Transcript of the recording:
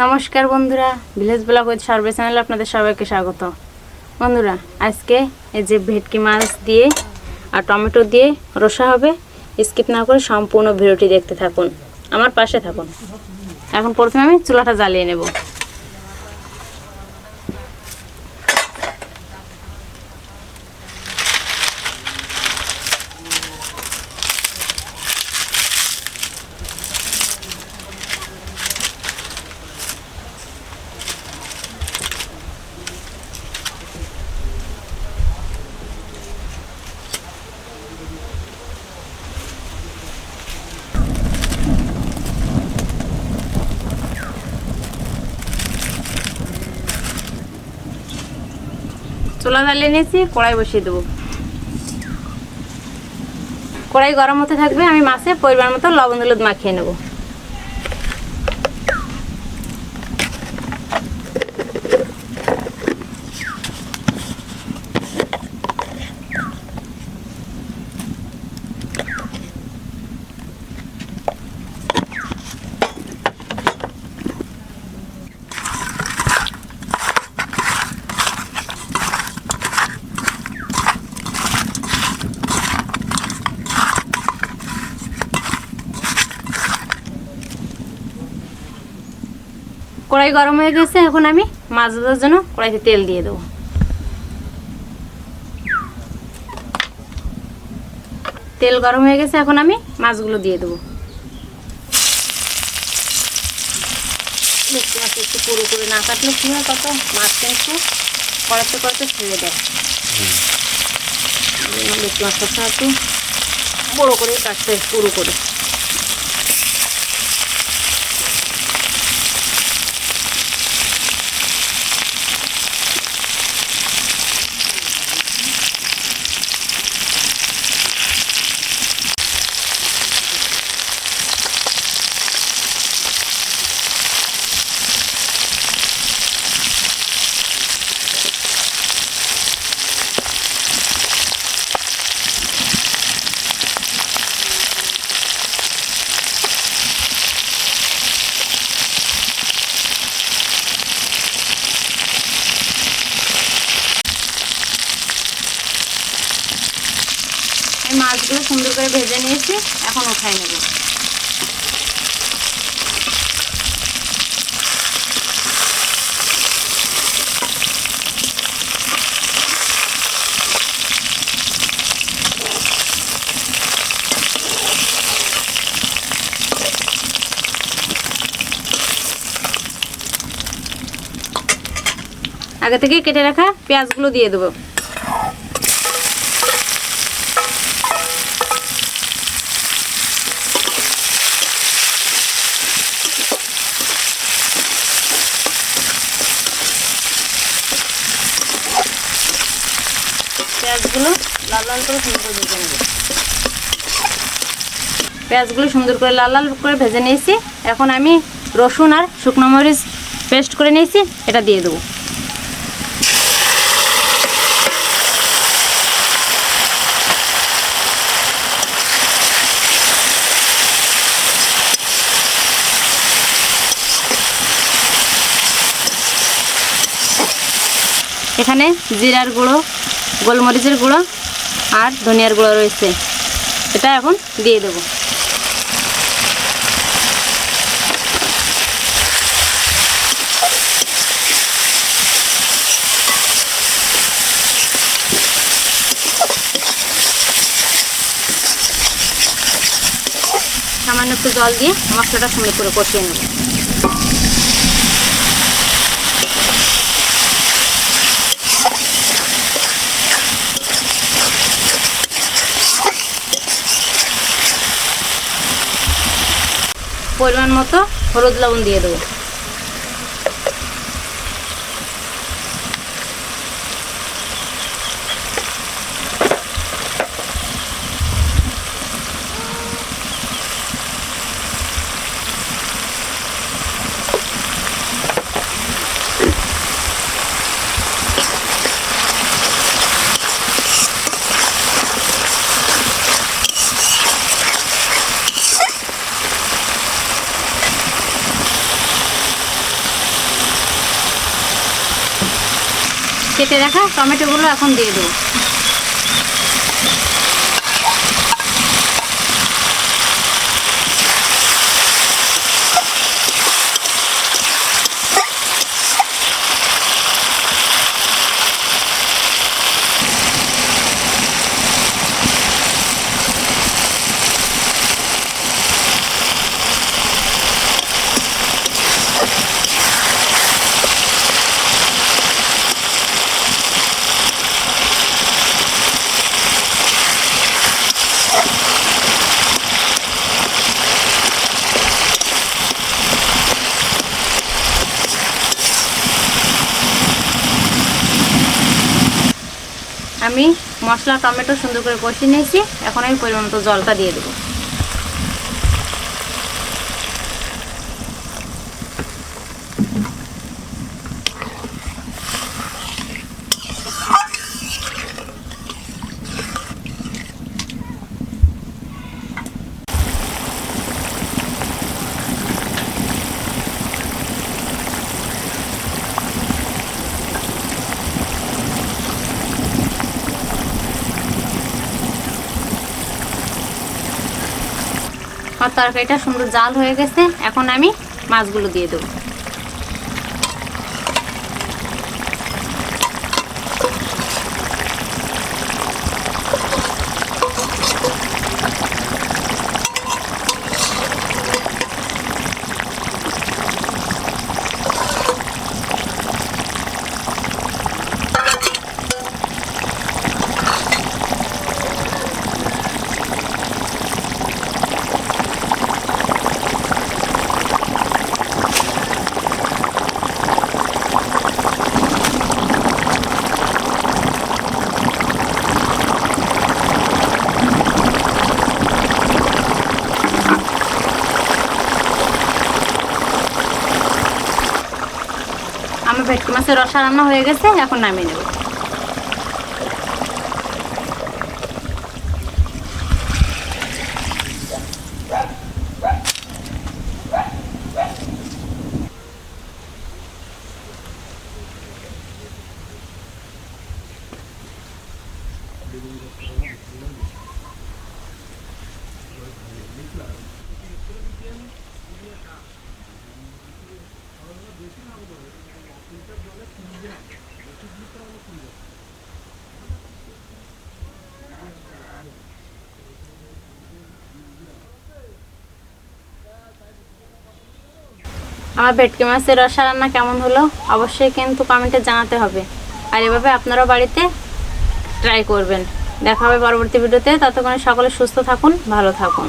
নমস্কার বন্ধুরা, village blog with survey চ্যানেলে আপনাদের সবাইকে স্বাগত। বন্ধুরা, আজকে এই যে ভেটকি মাছ দিয়ে আর টমেটো দিয়ে রসা হবে। স্কিপ না করে সম্পূর্ণ ভিডিওটি দেখতে থাকুন, আমার পাশে থাকুন। এখন প্রথমে আমি চুলাটা জ্বালিয়ে নেব। চুলা জ্বালিয়ে নিয়েছি, কড়াই বসিয়ে দেবো। কড়াই গরম হতে থাকবে, আমি মাছে পরিমাণ মতো লবণ হলুদ মাখিয়ে নেব। কড়াই গরম হয়ে গেছে, এখন আমি মাছ ভাজার জন্য কড়াইতে তেল দিয়ে দেবো। তেল গরম হয়ে গেছে, এখন আমি মাছগুলো দিয়ে দেবো। দেখতে পাচ্ছি একটু পুরো করে না কাটলে কি হয়, কত মাছ কিন্তু কড়াতে কড়াতে ছেড়ে দেয়। দেখতে পাচ্ছি একটু বড়ো করে কাটতে, পুরো করে। এই মাছগুলো সুন্দর করে ভেজে নিয়েছি, এখন উঠাই নেব। আগে থেকে কেটে রাখা পেঁয়াজগুলো দিয়ে দেবো। পেঁয়াজগুলো লাল লাল করে সুন্দর করে ভেজে নেব। পেঁয়াজগুলো সুন্দর করে লাল লাল করে ভেজে নিয়েছি, এখন আমি রসুন আর শুকনো মরিচ পেস্ট করে নিয়েছি, এটা দিয়ে দেবো। এখানে জিরার গুঁড়ো, গোলমরিচের গুঁড়ো আর ধনিয়ার গুঁড়ো রয়েছে, এটা এখন দিয়ে দেব। সামান্য একটু জল দিয়ে মশলাটা সুন্দর করে কষিয়ে নেব। পরিমাণ মতো হলুদ লবণ দিয়ে দেবো। কেটে রাখা টমেটোগুলো এখন দিয়ে দেবো। আমি মশলা টমেটো সুন্দর করে কষিয়ে নিয়েছি, এখন আমি পরিমাণ মতো জলটা দিয়ে দেবো। আর তরকারিটা সুন্দর জাল হয়ে গেছে, এখন আমি মাছগুলো দিয়ে দেবো। আমার ভেটকি মাছের রসা রান্না হয়ে গেছে, এখন নামিয়ে নেব। আমার ভেটকি মাছের রসা রান্না কেমন হলো অবশ্যই কিন্তু কমেন্টে জানাতে হবে, আর এভাবে আপনারাও বাড়িতে ট্রাই করবেন। দেখা হবে পরবর্তী ভিডিওতে, ততক্ষণে সকলে সুস্থ থাকুন, ভালো থাকুন।